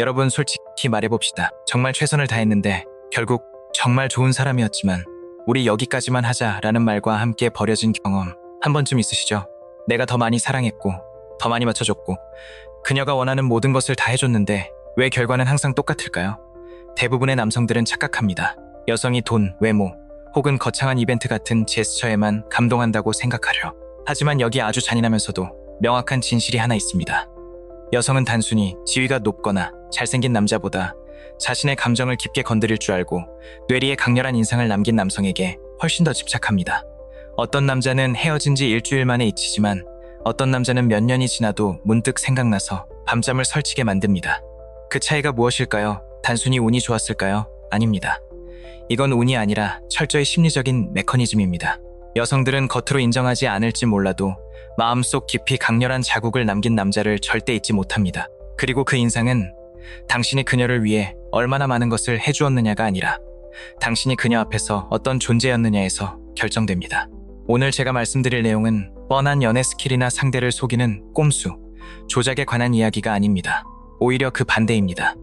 여러분 솔직히 말해봅시다. 정말 최선을 다했는데 결국 정말 좋은 사람이었지만 우리 여기까지만 하자라는 말과 함께 버려진 경험 한 번쯤 있으시죠? 내가 더 많이 사랑했고 더 많이 맞춰줬고 그녀가 원하는 모든 것을 다 해줬는데 왜 결과는 항상 똑같을까요? 대부분의 남성들은 착각합니다. 여성이 돈, 외모 혹은 거창한 이벤트 같은 제스처에만 감동한다고 생각하려. 하지만 여기 아주 잔인하면서도 명확한 진실이 하나 있습니다. 여성은 단순히 지위가 높거나 잘생긴 남자보다 자신의 감정을 깊게 건드릴 줄 알고 뇌리에 강렬한 인상을 남긴 남성에게 훨씬 더 집착합니다. 어떤 남자는 헤어진 지 일주일 만에 잊히지만 어떤 남자는 몇 년이 지나도 문득 생각나서 밤잠을 설치게 만듭니다. 그 차이가 무엇일까요? 단순히 운이 좋았을까요? 아닙니다. 이건 운이 아니라 철저히 심리적인 메커니즘입니다. 여성들은 겉으로 인정하지 않을지 몰라도 마음속 깊이 강렬한 자국을 남긴 남자를 절대 잊지 못합니다. 그리고 그 인상은 당신이 그녀를 위해 얼마나 많은 것을 해주었느냐가 아니라 당신이 그녀 앞에서 어떤 존재였느냐에서 결정됩니다. 오늘 제가 말씀드릴 내용은 뻔한 연애 스킬이나 상대를 속이는 꼼수, 조작에 관한 이야기가 아닙니다. 오히려 그 반대입니다.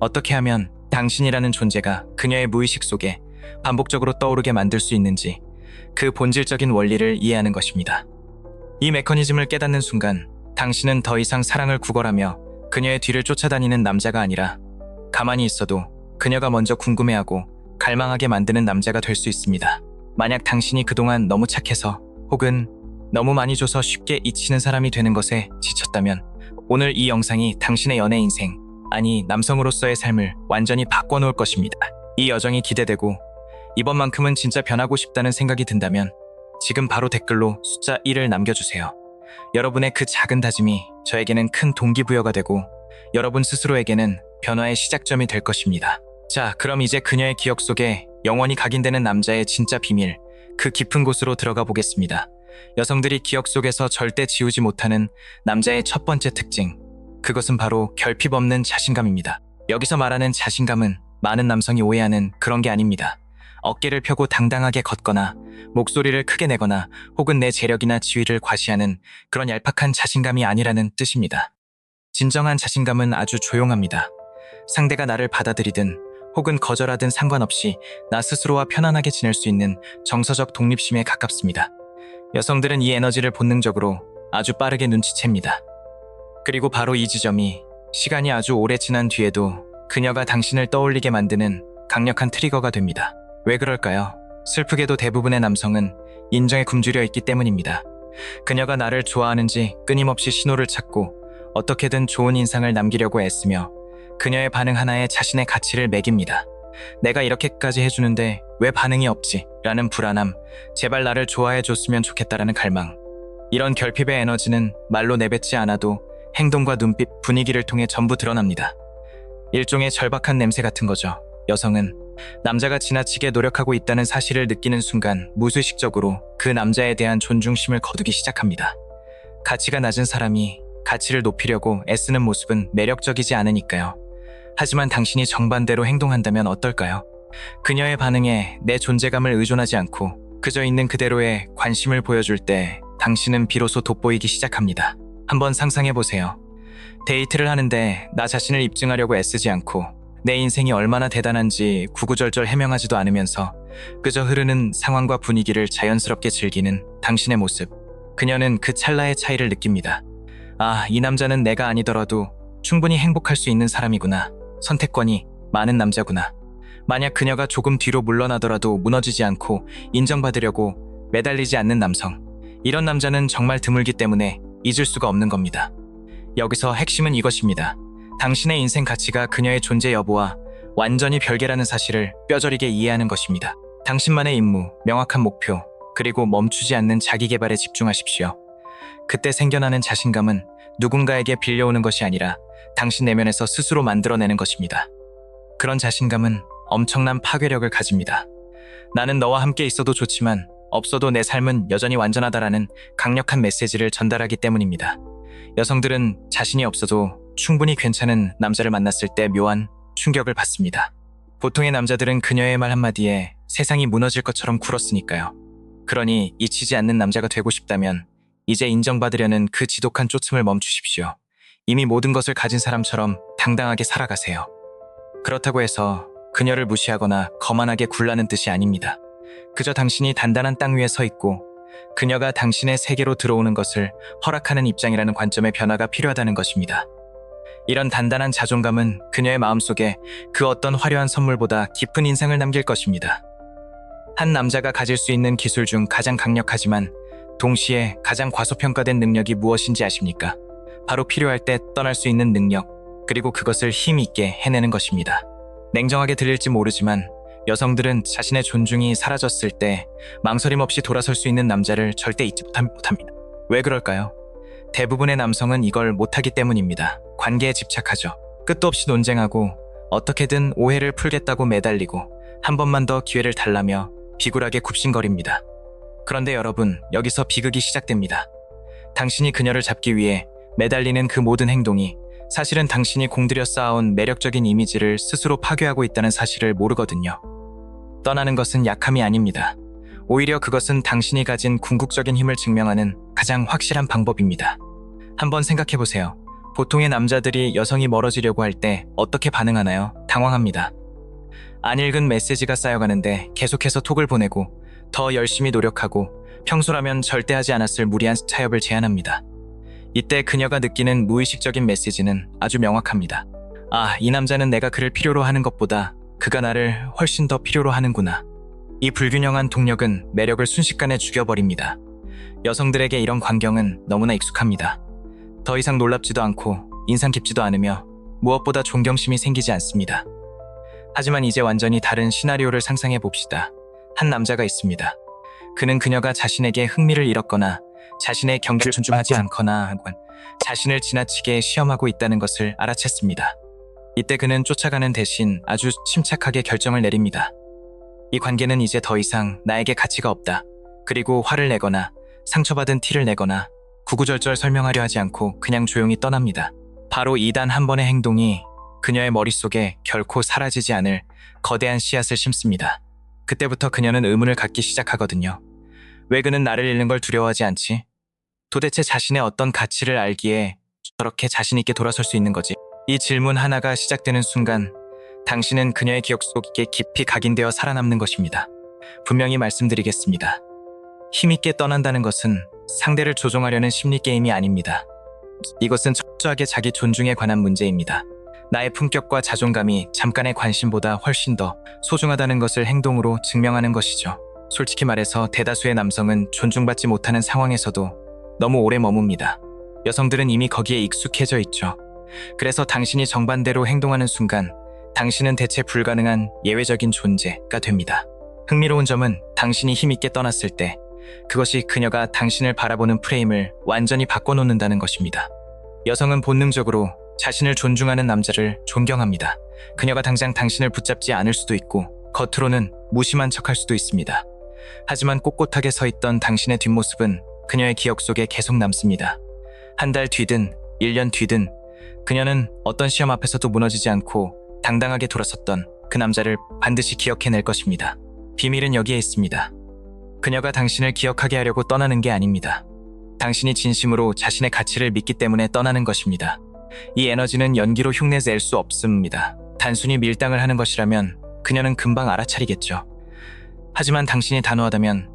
어떻게 하면 당신이라는 존재가 그녀의 무의식 속에 반복적으로 떠오르게 만들 수 있는지 그 본질적인 원리를 이해하는 것입니다. 이 메커니즘을 깨닫는 순간 당신은 더 이상 사랑을 구걸하며 그녀의 뒤를 쫓아다니는 남자가 아니라 가만히 있어도 그녀가 먼저 궁금해하고 갈망하게 만드는 남자가 될 수 있습니다. 만약 당신이 그동안 너무 착해서 혹은 너무 많이 줘서 쉽게 잊히는 사람이 되는 것에 지쳤다면 오늘 이 영상이 당신의 연애 인생, 아니 남성으로서의 삶을 완전히 바꿔놓을 것입니다. 이 여정이 기대되고 이번만큼은 진짜 변하고 싶다는 생각이 든다면 지금 바로 댓글로 숫자 1을 남겨주세요. 여러분의 그 작은 다짐이 저에게는 큰 동기부여가 되고 여러분 스스로에게는 변화의 시작점이 될 것입니다. 자, 그럼 이제 그녀의 기억 속에 영원히 각인되는 남자의 진짜 비밀, 그 깊은 곳으로 들어가 보겠습니다. 여성들이 기억 속에서 절대 지우지 못하는 남자의 첫 번째 특징, 그것은 바로 결핍 없는 자신감입니다. 여기서 말하는 자신감은 많은 남성이 오해하는 그런 게 아닙니다. 어깨를 펴고 당당하게 걷거나 목소리를 크게 내거나 혹은 내 재력이나 지위를 과시하는 그런 얄팍한 자신감이 아니라는 뜻입니다. 진정한 자신감은 아주 조용합니다. 상대가 나를 받아들이든 혹은 거절하든 상관없이 나 스스로와 편안하게 지낼 수 있는 정서적 독립심에 가깝습니다. 여성들은 이 에너지를 본능적으로 아주 빠르게 눈치챕니다. 그리고 바로 이 지점이 시간이 아주 오래 지난 뒤에도 그녀가 당신을 떠올리게 만드는 강력한 트리거가 됩니다. 왜 그럴까요? 슬프게도 대부분의 남성은 인정에 굶주려 있기 때문입니다. 그녀가 나를 좋아하는지 끊임없이 신호를 찾고 어떻게든 좋은 인상을 남기려고 애쓰며 그녀의 반응 하나에 자신의 가치를 매깁니다. 내가 이렇게까지 해주는데 왜 반응이 없지? 라는 불안함, 제발 나를 좋아해 줬으면 좋겠다라는 갈망. 이런 결핍의 에너지는 말로 내뱉지 않아도 행동과 눈빛, 분위기를 통해 전부 드러납니다. 일종의 절박한 냄새 같은 거죠. 여성은 남자가 지나치게 노력하고 있다는 사실을 느끼는 순간 무의식적으로 그 남자에 대한 존중심을 거두기 시작합니다. 가치가 낮은 사람이 가치를 높이려고 애쓰는 모습은 매력적이지 않으니까요. 하지만 당신이 정반대로 행동한다면 어떨까요? 그녀의 반응에 내 존재감을 의존하지 않고 그저 있는 그대로의 관심을 보여줄 때 당신은 비로소 돋보이기 시작합니다. 한번 상상해보세요. 데이트를 하는데 나 자신을 입증하려고 애쓰지 않고 내 인생이 얼마나 대단한지 구구절절 해명하지도 않으면서 그저 흐르는 상황과 분위기를 자연스럽게 즐기는 당신의 모습. 그녀는 그 찰나의 차이를 느낍니다. 아, 이 남자는 내가 아니더라도 충분히 행복할 수 있는 사람이구나. 선택권이 많은 남자구나. 만약 그녀가 조금 뒤로 물러나더라도 무너지지 않고 인정받으려고 매달리지 않는 남성. 이런 남자는 정말 드물기 때문에 잊을 수가 없는 겁니다. 여기서 핵심은 이것입니다. 당신의 인생 가치가 그녀의 존재 여부와 완전히 별개라는 사실을 뼈저리게 이해하는 것입니다. 당신만의 임무, 명확한 목표, 그리고 멈추지 않는 자기 개발에 집중하십시오. 그때 생겨나는 자신감은 누군가에게 빌려오는 것이 아니라 당신 내면에서 스스로 만들어내는 것입니다. 그런 자신감은 엄청난 파괴력을 가집니다. 나는 너와 함께 있어도 좋지만 없어도 내 삶은 여전히 완전하다라는 강력한 메시지를 전달하기 때문입니다. 여성들은 자신이 없어도 충분히 괜찮은 남자를 만났을 때 묘한 충격을 받습니다. 보통의 남자들은 그녀의 말 한마디에 세상이 무너질 것처럼 굴었으니까요. 그러니 잊히지 않는 남자가 되고 싶다면 이제 인정받으려는 그 지독한 쫓음을 멈추십시오. 이미 모든 것을 가진 사람처럼 당당하게 살아가세요. 그렇다고 해서 그녀를 무시하거나 거만하게 굴라는 뜻이 아닙니다. 그저 당신이 단단한 땅 위에 서 있고 그녀가 당신의 세계로 들어오는 것을 허락하는 입장이라는 관점의 변화가 필요하다는 것입니다. 이런 단단한 자존감은 그녀의 마음속에 그 어떤 화려한 선물보다 깊은 인상을 남길 것입니다. 한 남자가 가질 수 있는 기술 중 가장 강력하지만 동시에 가장 과소평가된 능력이 무엇인지 아십니까? 바로 필요할 때 떠날 수 있는 능력, 그리고 그것을 힘 있게 해내는 것입니다. 냉정하게 들릴지 모르지만 여성들은 자신의 존중이 사라졌을 때 망설임 없이 돌아설 수 있는 남자를 절대 잊지 못합니다. 왜 그럴까요? 대부분의 남성은 이걸 못하기 때문입니다. 관계에 집착하죠. 끝도 없이 논쟁하고 어떻게든 오해를 풀겠다고 매달리고 한 번만 더 기회를 달라며 비굴하게 굽신거립니다. 그런데 여러분, 여기서 비극이 시작됩니다. 당신이 그녀를 잡기 위해 매달리는 그 모든 행동이 사실은 당신이 공들여 쌓아온 매력적인 이미지를 스스로 파괴하고 있다는 사실을 모르거든요. 떠나는 것은 약함이 아닙니다. 오히려 그것은 당신이 가진 궁극적인 힘을 증명하는 가장 확실한 방법입니다. 한번 생각해보세요. 보통의 남자들이 여성이 멀어지려고 할 때 어떻게 반응하나요? 당황합니다. 안 읽은 메시지가 쌓여가는데 계속해서 톡을 보내고 더 열심히 노력하고 평소라면 절대 하지 않았을 무리한 타협을 제안합니다. 이때 그녀가 느끼는 무의식적인 메시지는 아주 명확합니다. 아, 이 남자는 내가 그를 필요로 하는 것보다 그가 나를 훨씬 더 필요로 하는구나. 이 불균형한 동력은 매력을 순식간에 죽여버립니다. 여성들에게 이런 광경은 너무나 익숙합니다. 더 이상 놀랍지도 않고 인상 깊지도 않으며 무엇보다 존경심이 생기지 않습니다. 하지만 이제 완전히 다른 시나리오를 상상해 봅시다. 한 남자가 있습니다. 그는 그녀가 자신에게 흥미를 잃었거나 자신의 경계를 존중하지 않거나 자신을 지나치게 시험하고 있다는 것을 알아챘습니다. 이때 그는 쫓아가는 대신 아주 침착하게 결정을 내립니다. 이 관계는 이제 더 이상 나에게 가치가 없다. 그리고 화를 내거나 상처받은 티를 내거나 구구절절 설명하려 하지 않고 그냥 조용히 떠납니다. 바로 이 단 한 번의 행동이 그녀의 머릿속에 결코 사라지지 않을 거대한 씨앗을 심습니다. 그때부터 그녀는 의문을 갖기 시작하거든요. 왜 그는 나를 잃는 걸 두려워하지 않지? 도대체 자신의 어떤 가치를 알기에 저렇게 자신 있게 돌아설 수 있는 거지? 이 질문 하나가 시작되는 순간 당신은 그녀의 기억 속에 깊이 각인되어 살아남는 것입니다. 분명히 말씀드리겠습니다. 힘있게 떠난다는 것은 상대를 조종하려는 심리게임이 아닙니다. 이것은 철저하게 자기 존중에 관한 문제입니다. 나의 품격과 자존감이 잠깐의 관심보다 훨씬 더 소중하다는 것을 행동으로 증명하는 것이죠. 솔직히 말해서 대다수의 남성은 존중받지 못하는 상황에서도 너무 오래 머뭅니다. 여성들은 이미 거기에 익숙해져 있죠. 그래서 당신이 정반대로 행동하는 순간 당신은 대체 불가능한 예외적인 존재가 됩니다. 흥미로운 점은 당신이 힘있게 떠났을 때 그것이 그녀가 당신을 바라보는 프레임을 완전히 바꿔놓는다는 것입니다. 여성은 본능적으로 자신을 존중하는 남자를 존경합니다. 그녀가 당장 당신을 붙잡지 않을 수도 있고 겉으로는 무심한 척할 수도 있습니다. 하지만 꼿꼿하게 서 있던 당신의 뒷모습은 그녀의 기억 속에 계속 남습니다. 한 달 뒤든 1년 뒤든 그녀는 어떤 시험 앞에서도 무너지지 않고 당당하게 돌아섰던 그 남자를 반드시 기억해낼 것입니다. 비밀은 여기에 있습니다. 그녀가 당신을 기억하게 하려고 떠나는 게 아닙니다. 당신이 진심으로 자신의 가치를 믿기 때문에 떠나는 것입니다. 이 에너지는 연기로 흉내낼 수 없습니다. 단순히 밀당을 하는 것이라면 그녀는 금방 알아차리겠죠. 하지만 당신이 단호하다면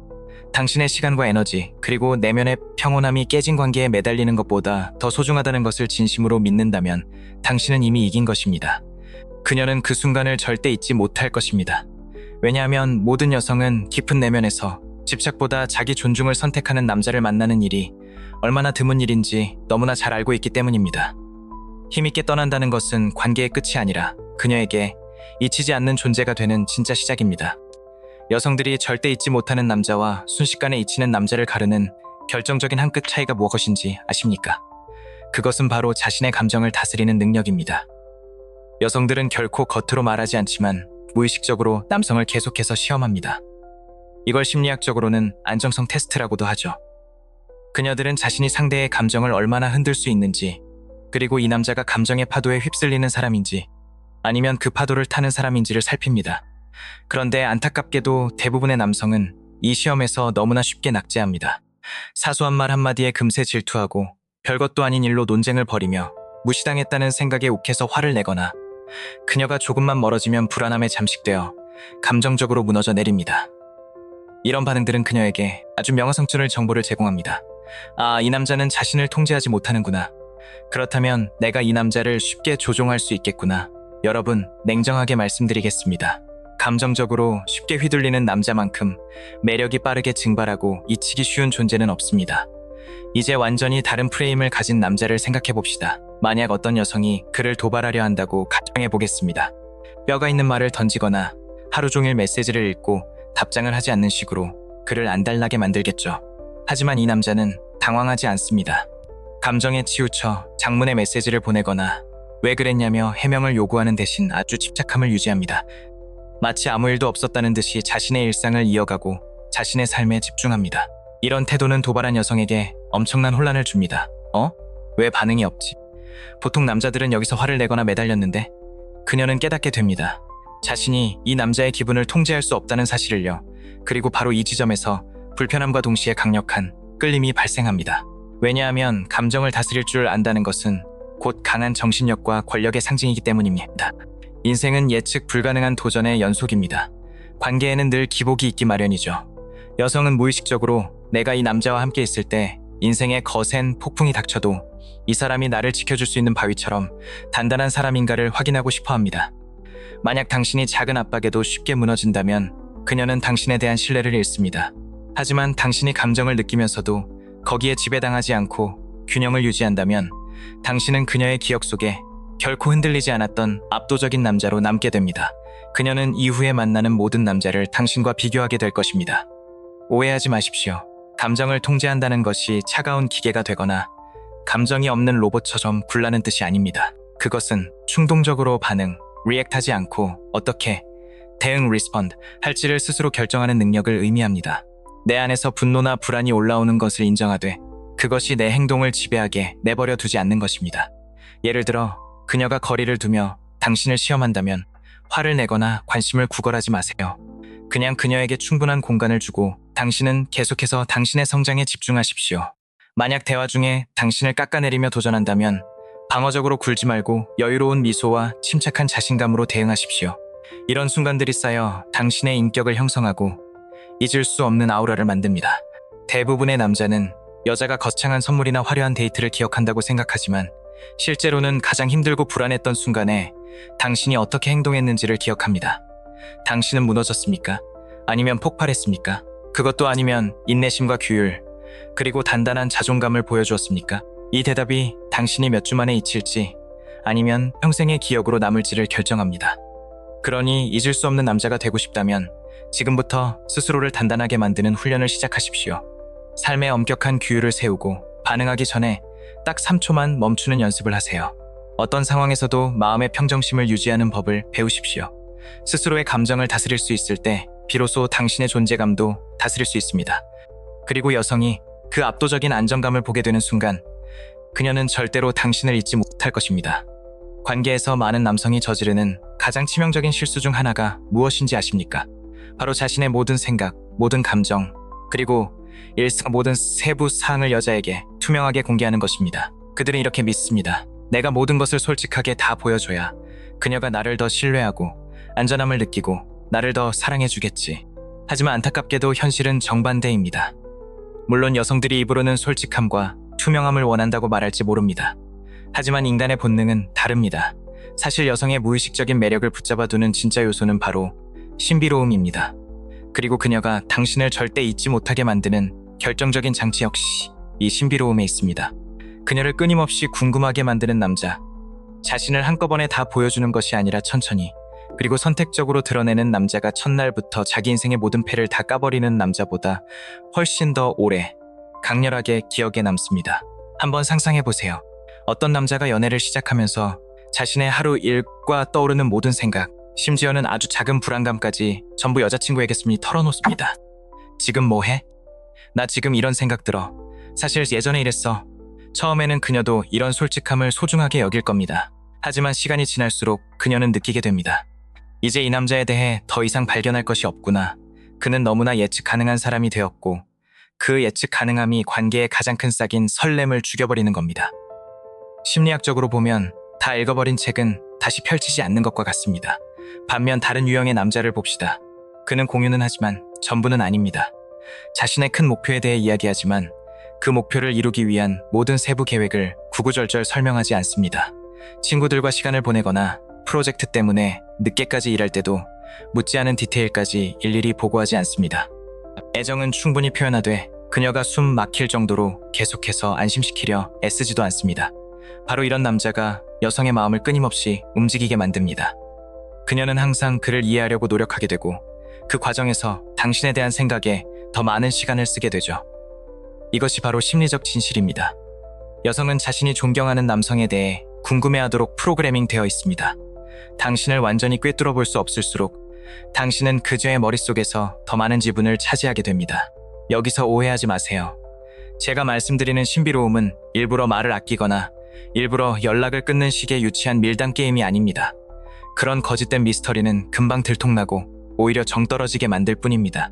당신의 시간과 에너지 그리고 내면의 평온함이 깨진 관계에 매달리는 것보다 더 소중하다는 것을 진심으로 믿는다면 당신은 이미 이긴 것입니다. 그녀는 그 순간을 절대 잊지 못할 것입니다. 왜냐하면 모든 여성은 깊은 내면에서 집착보다 자기 존중을 선택하는 남자를 만나는 일이 얼마나 드문 일인지 너무나 잘 알고 있기 때문입니다. 힘있게 떠난다는 것은 관계의 끝이 아니라 그녀에게 잊히지 않는 존재가 되는 진짜 시작입니다. 여성들이 절대 잊지 못하는 남자와 순식간에 잊히는 남자를 가르는 결정적인 한 끗 차이가 무엇인지 아십니까? 그것은 바로 자신의 감정을 다스리는 능력입니다. 여성들은 결코 겉으로 말하지 않지만 무의식적으로 남성을 계속해서 시험합니다. 이걸 심리학적으로는 안정성 테스트라고도 하죠. 그녀들은 자신이 상대의 감정을 얼마나 흔들 수 있는지, 그리고 이 남자가 감정의 파도에 휩쓸리는 사람인지 아니면 그 파도를 타는 사람인지를 살핍니다. 그런데 안타깝게도 대부분의 남성은 이 시험에서 너무나 쉽게 낙제합니다. 사소한 말 한마디에 금세 질투하고 별것도 아닌 일로 논쟁을 벌이며 무시당했다는 생각에 욱해서 화를 내거나 그녀가 조금만 멀어지면 불안함에 잠식되어 감정적으로 무너져 내립니다. 이런 반응들은 그녀에게 아주 명화성춘의 정보를 제공합니다. 아, 이 남자는 자신을 통제하지 못하는구나. 그렇다면 내가 이 남자를 쉽게 조종할 수 있겠구나. 여러분, 냉정하게 말씀드리겠습니다. 감정적으로 쉽게 휘둘리는 남자만큼 매력이 빠르게 증발하고 잊히기 쉬운 존재는 없습니다. 이제 완전히 다른 프레임을 가진 남자를 생각해봅시다. 만약 어떤 여성이 그를 도발하려 한다고 가정해보겠습니다. 뼈가 있는 말을 던지거나 하루 종일 메시지를 읽고 답장을 하지 않는 식으로 그를 안달나게 만들겠죠. 하지만 이 남자는 당황하지 않습니다. 감정에 치우쳐 장문의 메시지를 보내거나 왜 그랬냐며 해명을 요구하는 대신 아주 집착함을 유지합니다. 마치 아무 일도 없었다는 듯이 자신의 일상을 이어가고 자신의 삶에 집중합니다. 이런 태도는 도발한 여성에게 엄청난 혼란을 줍니다. 왜 반응이 없지? 보통 남자들은 여기서 화를 내거나 매달렸는데 그녀는 깨닫게 됩니다. 자신이 이 남자의 기분을 통제할 수 없다는 사실을요. 그리고 바로 이 지점에서 불편함과 동시에 강력한 끌림이 발생합니다. 왜냐하면 감정을 다스릴 줄 안다는 것은 곧 강한 정신력과 권력의 상징이기 때문입니다. 인생은 예측 불가능한 도전의 연속입니다. 관계에는 늘 기복이 있기 마련이죠. 여성은 무의식적으로 내가 이 남자와 함께 있을 때 인생의 거센 폭풍이 닥쳐도 이 사람이 나를 지켜줄 수 있는 바위처럼 단단한 사람인가를 확인하고 싶어 합니다. 만약 당신이 작은 압박에도 쉽게 무너진다면 그녀는 당신에 대한 신뢰를 잃습니다. 하지만 당신이 감정을 느끼면서도 거기에 지배당하지 않고 균형을 유지한다면 당신은 그녀의 기억 속에 결코 흔들리지 않았던 압도적인 남자로 남게 됩니다. 그녀는 이후에 만나는 모든 남자를 당신과 비교하게 될 것입니다. 오해하지 마십시오. 감정을 통제한다는 것이 차가운 기계가 되거나 감정이 없는 로봇처럼 굴라는 뜻이 아닙니다. 그것은 충동적으로 반응, 리액트하지 않고 어떻게 대응, 리스폰드 할지를 스스로 결정하는 능력을 의미합니다. 내 안에서 분노나 불안이 올라오는 것을 인정하되 그것이 내 행동을 지배하게 내버려 두지 않는 것입니다. 예를 들어 그녀가 거리를 두며 당신을 시험한다면 화를 내거나 관심을 구걸하지 마세요. 그냥 그녀에게 충분한 공간을 주고 당신은 계속해서 당신의 성장에 집중하십시오. 만약 대화 중에 당신을 깎아내리며 도전한다면 방어적으로 굴지 말고 여유로운 미소와 침착한 자신감으로 대응하십시오. 이런 순간들이 쌓여 당신의 인격을 형성하고 잊을 수 없는 아우라를 만듭니다. 대부분의 남자는 여자가 거창한 선물이나 화려한 데이트를 기억한다고 생각하지만 실제로는 가장 힘들고 불안했던 순간에 당신이 어떻게 행동했는지를 기억합니다. 당신은 무너졌습니까? 아니면 폭발했습니까? 그것도 아니면 인내심과 규율, 그리고 단단한 자존감을 보여주었습니까? 이 대답이 당신이 몇 주 만에 잊힐지 아니면 평생의 기억으로 남을지를 결정합니다. 그러니 잊을 수 없는 남자가 되고 싶다면 지금부터 스스로를 단단하게 만드는 훈련을 시작하십시오. 삶의 엄격한 규율을 세우고 반응하기 전에 딱 3초만 멈추는 연습을 하세요. 어떤 상황에서도 마음의 평정심을 유지하는 법을 배우십시오. 스스로의 감정을 다스릴 수 있을 때 비로소 당신의 존재감도 다스릴 수 있습니다. 그리고 여성이 그 압도적인 안정감을 보게 되는 순간 그녀는 절대로 당신을 잊지 못할 것입니다. 관계에서 많은 남성이 저지르는 가장 치명적인 실수 중 하나가 무엇인지 아십니까? 바로 자신의 모든 생각, 모든 감정, 그리고 일상 모든 세부 사항을 여자에게 투명하게 공개하는 것입니다. 그들은 이렇게 믿습니다. 내가 모든 것을 솔직하게 다 보여줘야 그녀가 나를 더 신뢰하고 안전함을 느끼고 나를 더 사랑해주겠지. 하지만 안타깝게도 현실은 정반대입니다. 물론 여성들이 입으로는 솔직함과 투명함을 원한다고 말할지 모릅니다. 하지만 인간의 본능은 다릅니다. 사실 여성의 무의식적인 매력을 붙잡아두는 진짜 요소는 바로 신비로움입니다. 그리고 그녀가 당신을 절대 잊지 못하게 만드는 결정적인 장치 역시 이 신비로움에 있습니다. 그녀를 끊임없이 궁금하게 만드는 남자. 자신을 한꺼번에 다 보여주는 것이 아니라 천천히, 그리고 선택적으로 드러내는 남자가 첫날부터 자기 인생의 모든 패를 다 까버리는 남자보다 훨씬 더 오래, 강렬하게 기억에 남습니다. 한번 상상해보세요. 어떤 남자가 연애를 시작하면서 자신의 하루 일과 떠오르는 모든 생각, 심지어는 아주 작은 불안감까지 전부 여자친구에게 스미 털어놓습니다. 지금 뭐해? 나 지금 이런 생각 들어. 사실 예전에 이랬어. 처음에는 그녀도 이런 솔직함을 소중하게 여길 겁니다. 하지만 시간이 지날수록 그녀는 느끼게 됩니다. 이제 이 남자에 대해 더 이상 발견할 것이 없구나. 그는 너무나 예측 가능한 사람이 되었고 그 예측 가능함이 관계의 가장 큰 싹인 설렘을 죽여버리는 겁니다. 심리학적으로 보면 다 읽어버린 책은 다시 펼치지 않는 것과 같습니다. 반면 다른 유형의 남자를 봅시다. 그는 공유는 하지만 전부는 아닙니다. 자신의 큰 목표에 대해 이야기하지만 그 목표를 이루기 위한 모든 세부 계획을 구구절절 설명하지 않습니다. 친구들과 시간을 보내거나 프로젝트 때문에 늦게까지 일할 때도 묻지 않은 디테일까지 일일이 보고하지 않습니다. 애정은 충분히 표현하되 그녀가 숨 막힐 정도로 계속해서 안심시키려 애쓰지도 않습니다. 바로 이런 남자가 여성의 마음을 끊임없이 움직이게 만듭니다. 그녀는 항상 그를 이해하려고 노력하게 되고 그 과정에서 당신에 대한 생각에 더 많은 시간을 쓰게 되죠. 이것이 바로 심리적 진실입니다. 여성은 자신이 존경하는 남성에 대해 궁금해하도록 프로그래밍 되어 있습니다. 당신을 완전히 꿰뚫어 볼 수 없을수록 당신은 그녀의 머릿속에서 더 많은 지분을 차지하게 됩니다. 여기서 오해하지 마세요. 제가 말씀드리는 신비로움은 일부러 말을 아끼거나 일부러 연락을 끊는 식의 유치한 밀당 게임이 아닙니다. 그런 거짓된 미스터리는 금방 들통나고 오히려 정 떨어지게 만들 뿐입니다.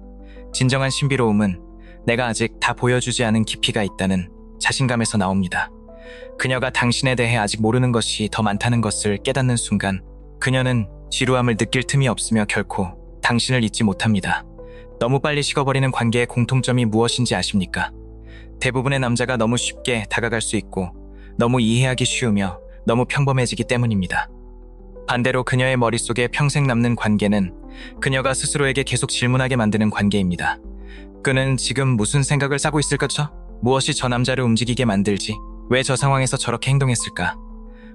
진정한 신비로움은 내가 아직 다 보여주지 않은 깊이가 있다는 자신감에서 나옵니다. 그녀가 당신에 대해 아직 모르는 것이 더 많다는 것을 깨닫는 순간 그녀는 지루함을 느낄 틈이 없으며 결코 당신을 잊지 못합니다. 너무 빨리 식어버리는 관계의 공통점이 무엇인지 아십니까? 대부분의 남자가 너무 쉽게 다가갈 수 있고 너무 이해하기 쉬우며 너무 평범해지기 때문입니다. 반대로 그녀의 머릿속에 평생 남는 관계는 그녀가 스스로에게 계속 질문하게 만드는 관계입니다. 그는 지금 무슨 생각을 싸고 있을까죠? 무엇이 저 남자를 움직이게 만들지? 왜 저 상황에서 저렇게 행동했을까?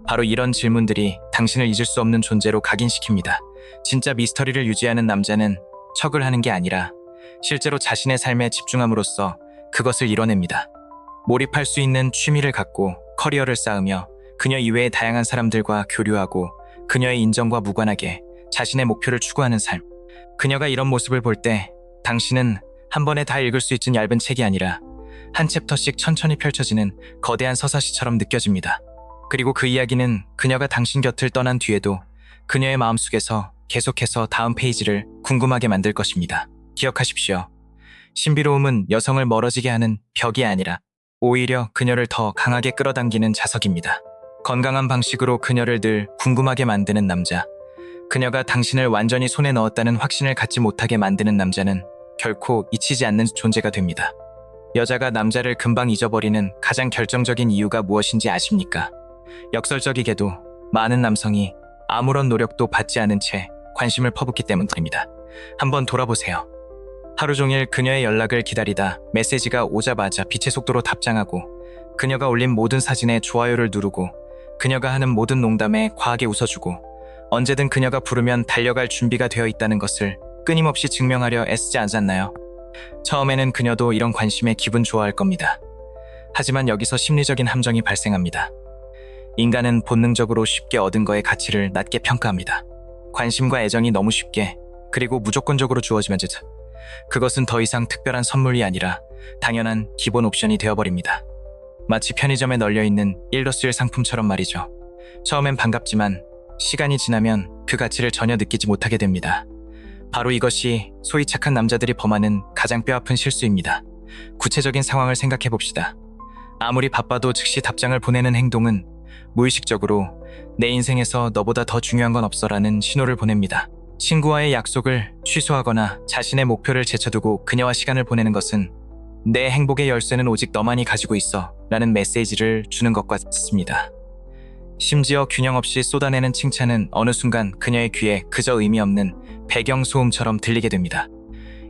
바로 이런 질문들이 당신을 잊을 수 없는 존재로 각인시킵니다. 진짜 미스터리를 유지하는 남자는 척을 하는 게 아니라 실제로 자신의 삶에 집중함으로써 그것을 이뤄냅니다. 몰입할 수 있는 취미를 갖고 커리어를 쌓으며 그녀 이외의 다양한 사람들과 교류하고 그녀의 인정과 무관하게 자신의 목표를 추구하는 삶. 그녀가 이런 모습을 볼 때 당신은 한 번에 다 읽을 수 있는 얇은 책이 아니라 한 챕터씩 천천히 펼쳐지는 거대한 서사시처럼 느껴집니다. 그리고 그 이야기는 그녀가 당신 곁을 떠난 뒤에도 그녀의 마음속에서 계속해서 다음 페이지를 궁금하게 만들 것입니다. 기억하십시오. 신비로움은 여성을 멀어지게 하는 벽이 아니라 오히려 그녀를 더 강하게 끌어당기는 자석입니다. 건강한 방식으로 그녀를 늘 궁금하게 만드는 남자. 그녀가 당신을 완전히 손에 넣었다는 확신을 갖지 못하게 만드는 남자는 결코 잊히지 않는 존재가 됩니다. 여자가 남자를 금방 잊어버리는 가장 결정적인 이유가 무엇인지 아십니까? 역설적이게도 많은 남성이 아무런 노력도 받지 않은 채 관심을 퍼붓기 때문입니다. 한번 돌아보세요. 하루 종일 그녀의 연락을 기다리다 메시지가 오자마자 빛의 속도로 답장하고 그녀가 올린 모든 사진에 좋아요를 누르고 그녀가 하는 모든 농담에 과하게 웃어주고 언제든 그녀가 부르면 달려갈 준비가 되어 있다는 것을 끊임없이 증명하려 애쓰지 않았나요? 처음에는 그녀도 이런 관심에 기분 좋아할 겁니다. 하지만 여기서 심리적인 함정이 발생합니다. 인간은 본능적으로 쉽게 얻은 거의 가치를 낮게 평가합니다. 관심과 애정이 너무 쉽게 그리고 무조건적으로 주어지면 그것은 더 이상 특별한 선물이 아니라 당연한 기본 옵션이 되어버립니다. 마치 편의점에 널려있는 1+1 상품처럼 말이죠. 처음엔 반갑지만 시간이 지나면 그 가치를 전혀 느끼지 못하게 됩니다. 바로 이것이 소위 착한 남자들이 범하는 가장 뼈아픈 실수입니다. 구체적인 상황을 생각해 봅시다. 아무리 바빠도 즉시 답장을 보내는 행동은 무의식적으로 내 인생에서 너보다 더 중요한 건 없어라는 신호를 보냅니다. 친구와의 약속을 취소하거나 자신의 목표를 제쳐두고 그녀와 시간을 보내는 것은 내 행복의 열쇠는 오직 너만이 가지고 있어 라는 메시지를 주는 것과 같습니다. 심지어 균형 없이 쏟아내는 칭찬은 어느 순간 그녀의 귀에 그저 의미 없는 배경소음처럼 들리게 됩니다.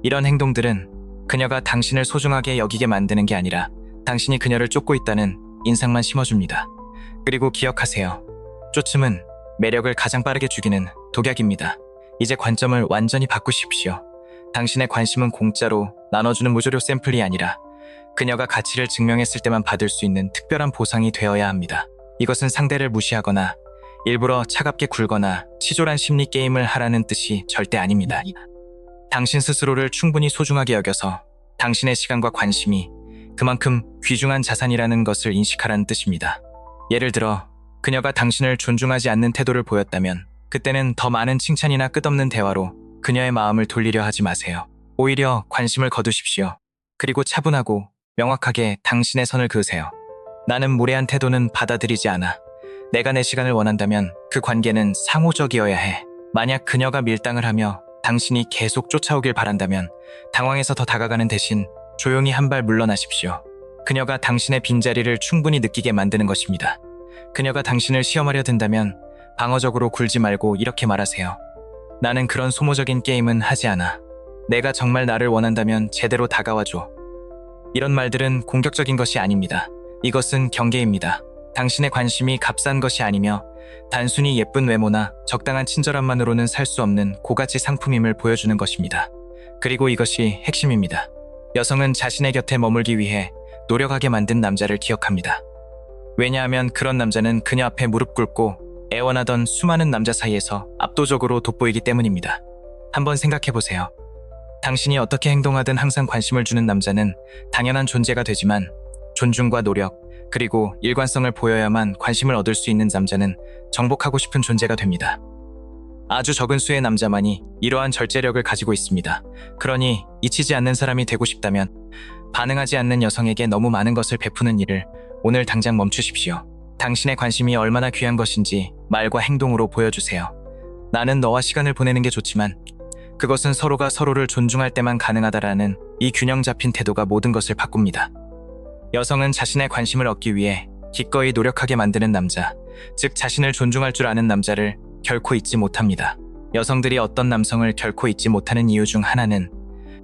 이런 행동들은 그녀가 당신을 소중하게 여기게 만드는 게 아니라 당신이 그녀를 쫓고 있다는 인상만 심어줍니다. 그리고 기억하세요. 쫓음은 매력을 가장 빠르게 죽이는 독약입니다. 이제 관점을 완전히 바꾸십시오. 당신의 관심은 공짜로 나눠주는 무조료 샘플이 아니라 그녀가 가치를 증명했을 때만 받을 수 있는 특별한 보상이 되어야 합니다. 이것은 상대를 무시하거나 일부러 차갑게 굴거나 치졸한 심리 게임을 하라는 뜻이 절대 아닙니다. 당신 스스로를 충분히 소중하게 여겨서 당신의 시간과 관심이 그만큼 귀중한 자산이라는 것을 인식하라는 뜻입니다. 예를 들어 그녀가 당신을 존중하지 않는 태도를 보였다면 그때는 더 많은 칭찬이나 끝없는 대화로 그녀의 마음을 돌리려 하지 마세요. 오히려 관심을 거두십시오. 그리고 차분하고 명확하게 당신의 선을 그으세요. 나는 무례한 태도는 받아들이지 않아. 내가 내 시간을 원한다면 그 관계는 상호적이어야 해. 만약 그녀가 밀당을 하며 당신이 계속 쫓아오길 바란다면 당황해서 더 다가가는 대신 조용히 한 발 물러나십시오. 그녀가 당신의 빈자리를 충분히 느끼게 만드는 것입니다. 그녀가 당신을 시험하려 든다면 방어적으로 굴지 말고 이렇게 말하세요. 나는 그런 소모적인 게임은 하지 않아. 내가 정말 나를 원한다면 제대로 다가와줘. 이런 말들은 공격적인 것이 아닙니다. 이것은 경계입니다. 당신의 관심이 값싼 것이 아니며 단순히 예쁜 외모나 적당한 친절함만으로는 살 수 없는 고가치 상품임을 보여주는 것입니다. 그리고 이것이 핵심입니다. 여성은 자신의 곁에 머물기 위해 노력하게 만든 남자를 기억합니다. 왜냐하면 그런 남자는 그녀 앞에 무릎 꿇고 애원하던 수많은 남자 사이에서 압도적으로 돋보이기 때문입니다. 한번 생각해보세요. 당신이 어떻게 행동하든 항상 관심을 주는 남자는 당연한 존재가 되지만 존중과 노력, 그리고 일관성을 보여야만 관심을 얻을 수 있는 남자는 정복하고 싶은 존재가 됩니다. 아주 적은 수의 남자만이 이러한 절제력을 가지고 있습니다. 그러니 잊히지 않는 사람이 되고 싶다면 반응하지 않는 여성에게 너무 많은 것을 베푸는 일을 오늘 당장 멈추십시오. 당신의 관심이 얼마나 귀한 것인지 말과 행동으로 보여주세요. 나는 너와 시간을 보내는 게 좋지만 그것은 서로가 서로를 존중할 때만 가능하다라는 이 균형 잡힌 태도가 모든 것을 바꿉니다. 여성은 자신의 관심을 얻기 위해 기꺼이 노력하게 만드는 남자, 즉 자신을 존중할 줄 아는 남자를 결코 잊지 못합니다. 여성들이 어떤 남성을 결코 잊지 못하는 이유 중 하나는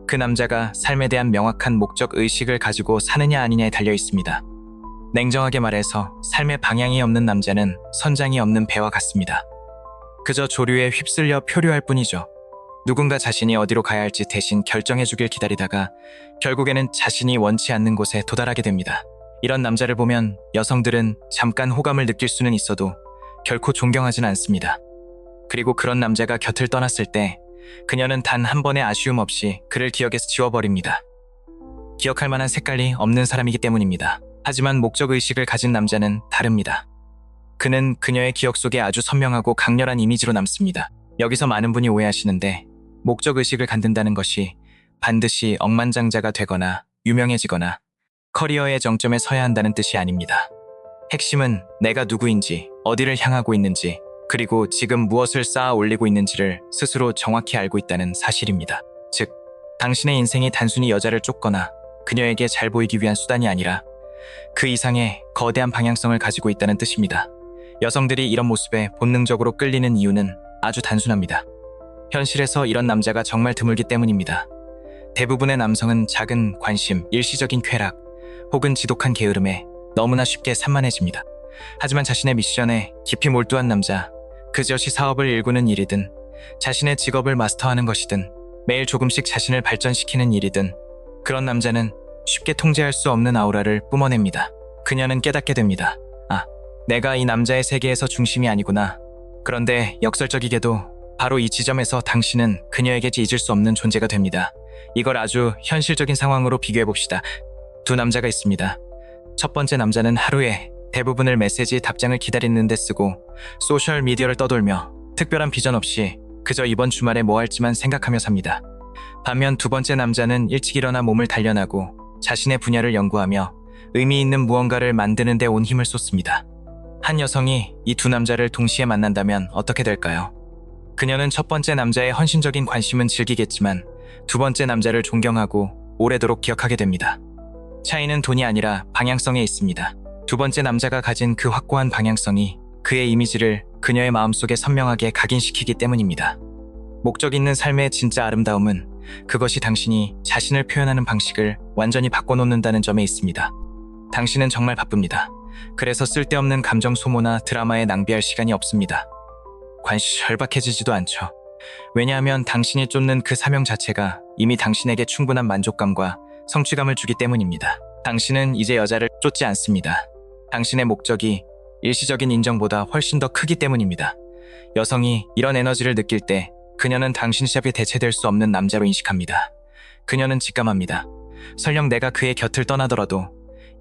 그 남자가 삶에 대한 명확한 목적 의식을 가지고 사느냐 아니냐에 달려 있습니다. 냉정하게 말해서 삶의 방향이 없는 남자는 선장이 없는 배와 같습니다. 그저 조류에 휩쓸려 표류할 뿐이죠. 누군가 자신이 어디로 가야 할지 대신 결정해주길 기다리다가 결국에는 자신이 원치 않는 곳에 도달하게 됩니다. 이런 남자를 보면 여성들은 잠깐 호감을 느낄 수는 있어도 결코 존경하진 않습니다. 그리고 그런 남자가 곁을 떠났을 때 그녀는 단 한 번의 아쉬움 없이 그를 기억에서 지워버립니다. 기억할 만한 색깔이 없는 사람이기 때문입니다. 하지만 목적의식을 가진 남자는 다릅니다. 그는 그녀의 기억 속에 아주 선명하고 강렬한 이미지로 남습니다. 여기서 많은 분이 오해하시는데 목적의식을 갖는다는 것이 반드시 억만장자가 되거나 유명해지거나 커리어의 정점에 서야 한다는 뜻이 아닙니다. 핵심은 내가 누구인지, 어디를 향하고 있는지, 그리고 지금 무엇을 쌓아 올리고 있는지를 스스로 정확히 알고 있다는 사실입니다. 즉, 당신의 인생이 단순히 여자를 쫓거나 그녀에게 잘 보이기 위한 수단이 아니라 그 이상의 거대한 방향성을 가지고 있다는 뜻입니다. 여성들이 이런 모습에 본능적으로 끌리는 이유는 아주 단순합니다. 현실에서 이런 남자가 정말 드물기 때문입니다. 대부분의 남성은 작은 관심, 일시적인 쾌락, 혹은 지독한 게으름에 너무나 쉽게 산만해집니다. 하지만 자신의 미션에 깊이 몰두한 남자, 그것이 사업을 일구는 일이든 자신의 직업을 마스터하는 것이든 매일 조금씩 자신을 발전시키는 일이든 그런 남자는 쉽게 통제할 수 없는 아우라를 뿜어냅니다. 그녀는 깨닫게 됩니다. 아, 내가 이 남자의 세계에서 중심이 아니구나. 그런데 역설적이게도 바로 이 지점에서 당신은 그녀에게 잊을 수 없는 존재가 됩니다. 이걸 아주 현실적인 상황으로 비교해봅시다. 두 남자가 있습니다. 첫 번째 남자는 하루에 대부분을 메시지 답장을 기다리는 데 쓰고 소셜미디어를 떠돌며 특별한 비전 없이 그저 이번 주말에 뭐 할지만 생각하며 삽니다. 반면 두 번째 남자는 일찍 일어나 몸을 단련하고 자신의 분야를 연구하며 의미 있는 무언가를 만드는 데 온 힘을 쏟습니다. 한 여성이 이 두 남자를 동시에 만난다면 어떻게 될까요? 그녀는 첫 번째 남자의 헌신적인 관심은 즐기겠지만 두 번째 남자를 존경하고 오래도록 기억하게 됩니다. 차이는 돈이 아니라 방향성에 있습니다. 두 번째 남자가 가진 그 확고한 방향성이 그의 이미지를 그녀의 마음속에 선명하게 각인시키기 때문입니다. 목적 있는 삶의 진짜 아름다움은 그것이 당신이 자신을 표현하는 방식을 완전히 바꿔놓는다는 점에 있습니다. 당신은 정말 바쁩니다. 그래서 쓸데없는 감정 소모나 드라마에 낭비할 시간이 없습니다. 관심이 절박해지지도 않죠. 왜냐하면 당신이 쫓는 그 사명 자체가 이미 당신에게 충분한 만족감과 성취감을 주기 때문입니다. 당신은 이제 여자를 쫓지 않습니다. 당신의 목적이 일시적인 인정보다 훨씬 더 크기 때문입니다. 여성이 이런 에너지를 느낄 때 그녀는 당신 샵에 대체될 수 없는 남자로 인식합니다. 그녀는 직감합니다. 설령 내가 그의 곁을 떠나더라도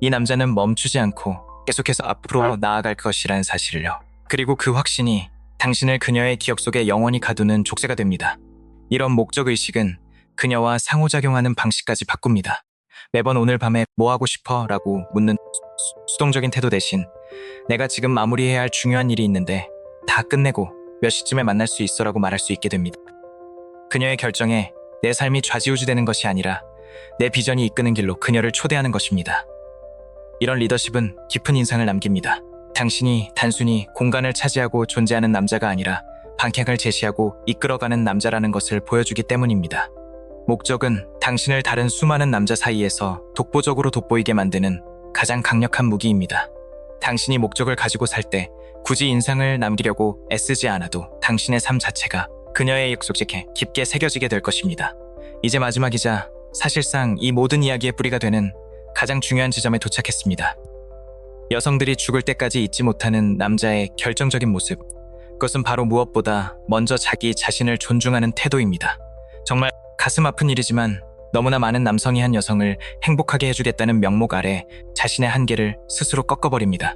이 남자는 멈추지 않고 계속해서 앞으로 나아갈 것이라는 사실을요. 그리고 그 확신이 당신을 그녀의 기억 속에 영원히 가두는 족쇄가 됩니다. 이런 목적의식은 그녀와 상호작용하는 방식까지 바꿉니다. 매번 오늘 밤에 뭐 하고 싶어? 라고 묻는 수동적인 태도 대신 내가 지금 마무리해야 할 중요한 일이 있는데 다 끝내고 몇 시쯤에 만날 수 있어라고 말할 수 있게 됩니다. 그녀의 결정에 내 삶이 좌지우지되는 것이 아니라 내 비전이 이끄는 길로 그녀를 초대하는 것입니다. 이런 리더십은 깊은 인상을 남깁니다. 당신이 단순히 공간을 차지하고 존재하는 남자가 아니라 방향을 제시하고 이끌어가는 남자라는 것을 보여주기 때문입니다. 목적은 당신을 다른 수많은 남자 사이에서 독보적으로 돋보이게 만드는 가장 강력한 무기입니다. 당신이 목적을 가지고 살 때 굳이 인상을 남기려고 애쓰지 않아도 당신의 삶 자체가 그녀의 약속에 깊게 새겨지게 될 것입니다. 이제 마지막이자 사실상 이 모든 이야기의 뿌리가 되는 가장 중요한 지점에 도착했습니다. 여성들이 죽을 때까지 잊지 못하는 남자의 결정적인 모습. 그것은 바로 무엇보다 먼저 자기 자신을 존중하는 태도입니다. 정말 가슴 아픈 일이지만 너무나 많은 남성이 한 여성을 행복하게 해주겠다는 명목 아래 자신의 한계를 스스로 꺾어버립니다.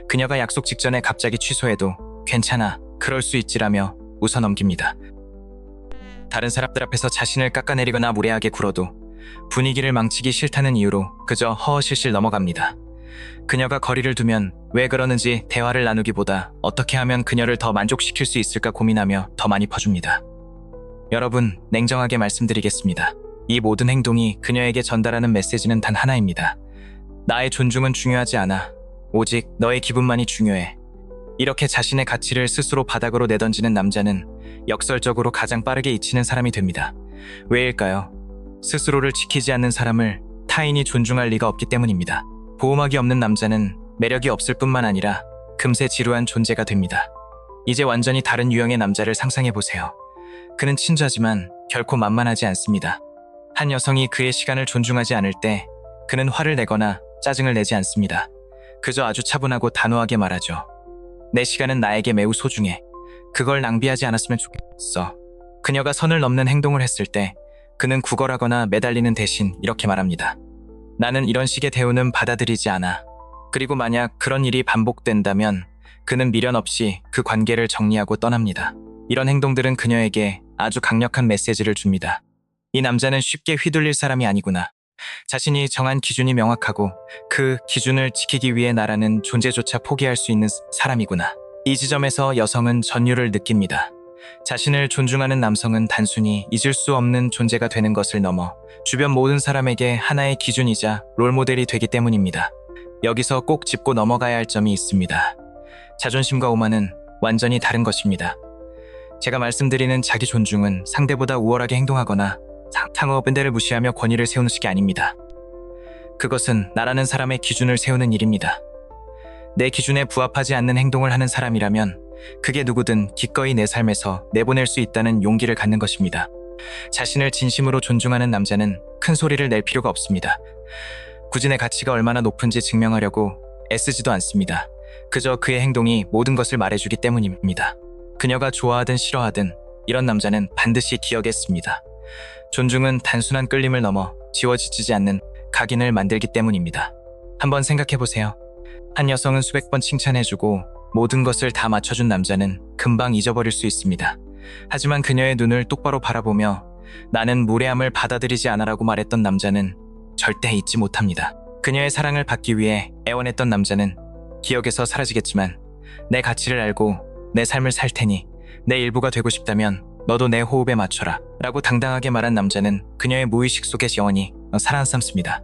그녀가 약속 직전에 갑자기 취소해도 괜찮아, 그럴 수 있지라며 웃어넘깁니다. 다른 사람들 앞에서 자신을 깎아내리거나 무례하게 굴어도 분위기를 망치기 싫다는 이유로 그저 허허실실 넘어갑니다. 그녀가 거리를 두면 왜 그러는지 대화를 나누기보다 어떻게 하면 그녀를 더 만족시킬 수 있을까 고민하며 더 많이 퍼줍니다. 여러분, 냉정하게 말씀드리겠습니다. 이 모든 행동이 그녀에게 전달하는 메시지는 단 하나입니다. 나의 존중은 중요하지 않아. 오직 너의 기분만이 중요해. 이렇게 자신의 가치를 스스로 바닥으로 내던지는 남자는 역설적으로 가장 빠르게 잊히는 사람이 됩니다. 왜일까요? 스스로를 지키지 않는 사람을 타인이 존중할 리가 없기 때문입니다. 보호막이 없는 남자는 매력이 없을 뿐만 아니라 금세 지루한 존재가 됩니다. 이제 완전히 다른 유형의 남자를 상상해보세요. 그는 친절하지만 결코 만만하지 않습니다. 한 여성이 그의 시간을 존중하지 않을 때 그는 화를 내거나 짜증을 내지 않습니다. 그저 아주 차분하고 단호하게 말하죠. 내 시간은 나에게 매우 소중해. 그걸 낭비하지 않았으면 좋겠어. 그녀가 선을 넘는 행동을 했을 때 그는 구걸하거나 매달리는 대신 이렇게 말합니다. 나는 이런 식의 대우는 받아들이지 않아. 그리고 만약 그런 일이 반복된다면 그는 미련 없이 그 관계를 정리하고 떠납니다. 이런 행동들은 그녀에게 아주 강력한 메시지를 줍니다. 이 남자는 쉽게 휘둘릴 사람이 아니구나. 자신이 정한 기준이 명확하고 그 기준을 지키기 위해 나라는 존재조차 포기할 수 있는 사람이구나. 이 지점에서 여성은 전율을 느낍니다. 자신을 존중하는 남성은 단순히 잊을 수 없는 존재가 되는 것을 넘어 주변 모든 사람에게 하나의 기준이자 롤모델이 되기 때문입니다. 여기서 꼭 짚고 넘어가야 할 점이 있습니다. 자존심과 오만은 완전히 다른 것입니다. 제가 말씀드리는 자기 존중은 상대보다 우월하게 행동하거나 상호밴대를 무시하며 권위를 세우는 식이 아닙니다. 그것은 나라는 사람의 기준을 세우는 일입니다. 내 기준에 부합하지 않는 행동을 하는 사람이라면 그게 누구든 기꺼이 내 삶에서 내보낼 수 있다는 용기를 갖는 것입니다. 자신을 진심으로 존중하는 남자는 큰 소리를 낼 필요가 없습니다. 굳이 내 가치가 얼마나 높은지 증명하려고 애쓰지도 않습니다. 그저 그의 행동이 모든 것을 말해주기 때문입니다. 그녀가 좋아하든 싫어하든 이런 남자는 반드시 기억했습니다. 존중은 단순한 끌림을 넘어 지워지지 않는 각인을 만들기 때문입니다. 한번 생각해보세요. 한 여성은 수백 번 칭찬해주고 모든 것을 다 맞춰준 남자는 금방 잊어버릴 수 있습니다. 하지만 그녀의 눈을 똑바로 바라보며 나는 무례함을 받아들이지 않아라고 말했던 남자는 절대 잊지 못합니다. 그녀의 사랑을 받기 위해 애원했던 남자는 기억에서 사라지겠지만 내 가치를 알고 내 삶을 살 테니 내 일부가 되고 싶다면 너도 내 호흡에 맞춰라 라고 당당하게 말한 남자는 그녀의 무의식 속에 영원히 살아남습니다.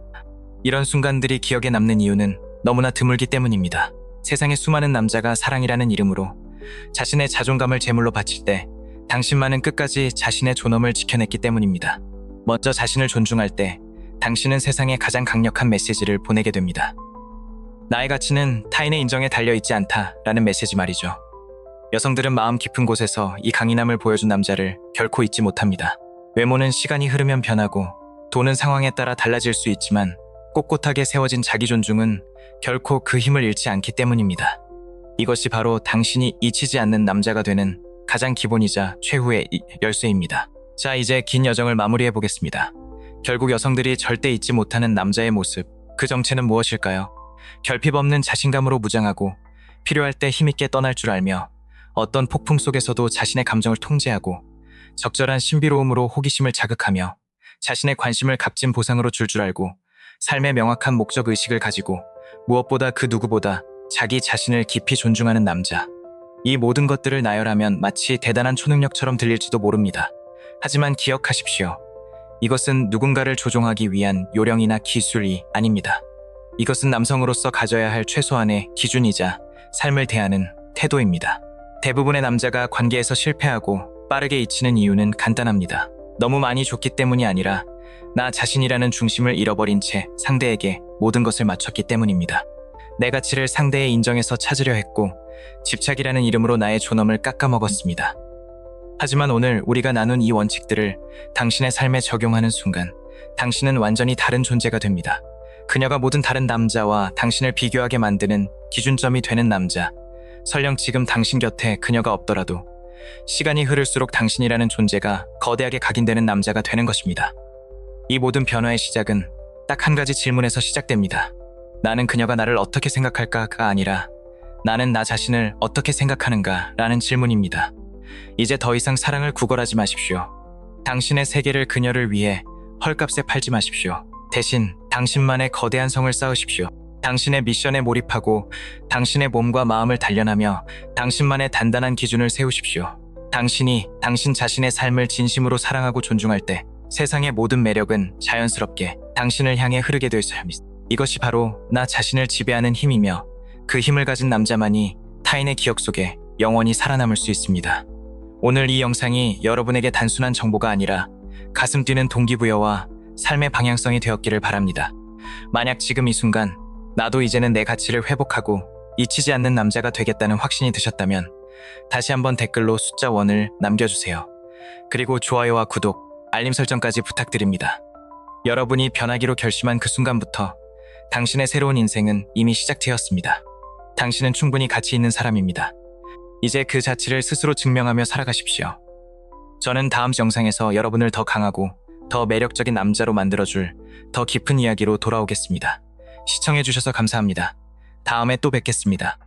이런 순간들이 기억에 남는 이유는 너무나 드물기 때문입니다. 세상의 수많은 남자가 사랑이라는 이름으로 자신의 자존감을 제물로 바칠 때 당신만은 끝까지 자신의 존엄을 지켜냈기 때문입니다. 먼저 자신을 존중할 때 당신은 세상에 가장 강력한 메시지를 보내게 됩니다. 나의 가치는 타인의 인정에 달려있지 않다라는 메시지 말이죠. 여성들은 마음 깊은 곳에서 이 강인함을 보여준 남자를 결코 잊지 못합니다. 외모는 시간이 흐르면 변하고 돈은 상황에 따라 달라질 수 있지만 꼿꼿하게 세워진 자기 존중은 결코 그 힘을 잃지 않기 때문입니다. 이것이 바로 당신이 잊히지 않는 남자가 되는 가장 기본이자 최후의 열쇠입니다. 자, 이제 긴 여정을 마무리해 보겠습니다. 결국 여성들이 절대 잊지 못하는 남자의 모습, 그 정체는 무엇일까요? 결핍 없는 자신감으로 무장하고 필요할 때 힘있게 떠날 줄 알며 어떤 폭풍 속에서도 자신의 감정을 통제하고 적절한 신비로움으로 호기심을 자극하며 자신의 관심을 값진 보상으로 줄 알고 삶의 명확한 목적 의식을 가지고 무엇보다 그 누구보다 자기 자신을 깊이 존중하는 남자. 이 모든 것들을 나열하면 마치 대단한 초능력처럼 들릴지도 모릅니다. 하지만 기억하십시오. 이것은 누군가를 조종하기 위한 요령이나 기술이 아닙니다. 이것은 남성으로서 가져야 할 최소한의 기준이자 삶을 대하는 태도입니다. 대부분의 남자가 관계에서 실패하고 빠르게 잊히는 이유는 간단합니다. 너무 많이 줬기 때문이 아니라 나 자신이라는 중심을 잃어버린 채 상대에게 모든 것을 맞췄기 때문입니다. 내 가치를 상대에 인정해서 찾으려 했고 집착이라는 이름으로 나의 존엄을 깎아먹었습니다. 하지만 오늘 우리가 나눈 이 원칙들을 당신의 삶에 적용하는 순간 당신은 완전히 다른 존재가 됩니다. 그녀가 모든 다른 남자와 당신을 비교하게 만드는 기준점이 되는 남자. 설령 지금 당신 곁에 그녀가 없더라도 시간이 흐를수록 당신이라는 존재가 거대하게 각인되는 남자가 되는 것입니다. 이 모든 변화의 시작은 딱 한 가지 질문에서 시작됩니다. 나는 그녀가 나를 어떻게 생각할까가 아니라 나는 나 자신을 어떻게 생각하는가 라는 질문입니다. 이제 더 이상 사랑을 구걸하지 마십시오. 당신의 세계를 그녀를 위해 헐값에 팔지 마십시오. 대신 당신만의 거대한 성을 쌓으십시오. 당신의 미션에 몰입하고 당신의 몸과 마음을 단련하며 당신만의 단단한 기준을 세우십시오. 당신이 당신 자신의 삶을 진심으로 사랑하고 존중할 때 세상의 모든 매력은 자연스럽게 당신을 향해 흐르게 될 것입니다. 이것이 바로 나 자신을 지배하는 힘이며 그 힘을 가진 남자만이 타인의 기억 속에 영원히 살아남을 수 있습니다. 오늘 이 영상이 여러분에게 단순한 정보가 아니라 가슴 뛰는 동기부여와 삶의 방향성이 되었기를 바랍니다. 만약 지금 이 순간 나도 이제는 내 가치를 회복하고 잊히지 않는 남자가 되겠다는 확신이 드셨다면 다시 한번 댓글로 숫자 1을 남겨주세요. 그리고 좋아요와 구독, 알림 설정까지 부탁드립니다. 여러분이 변하기로 결심한 그 순간부터 당신의 새로운 인생은 이미 시작되었습니다. 당신은 충분히 가치 있는 사람입니다. 이제 그 자치를 스스로 증명하며 살아가십시오. 저는 다음 영상에서 여러분을 더 강하고 더 매력적인 남자로 만들어줄 더 깊은 이야기로 돌아오겠습니다. 시청해주셔서 감사합니다. 다음에 또 뵙겠습니다.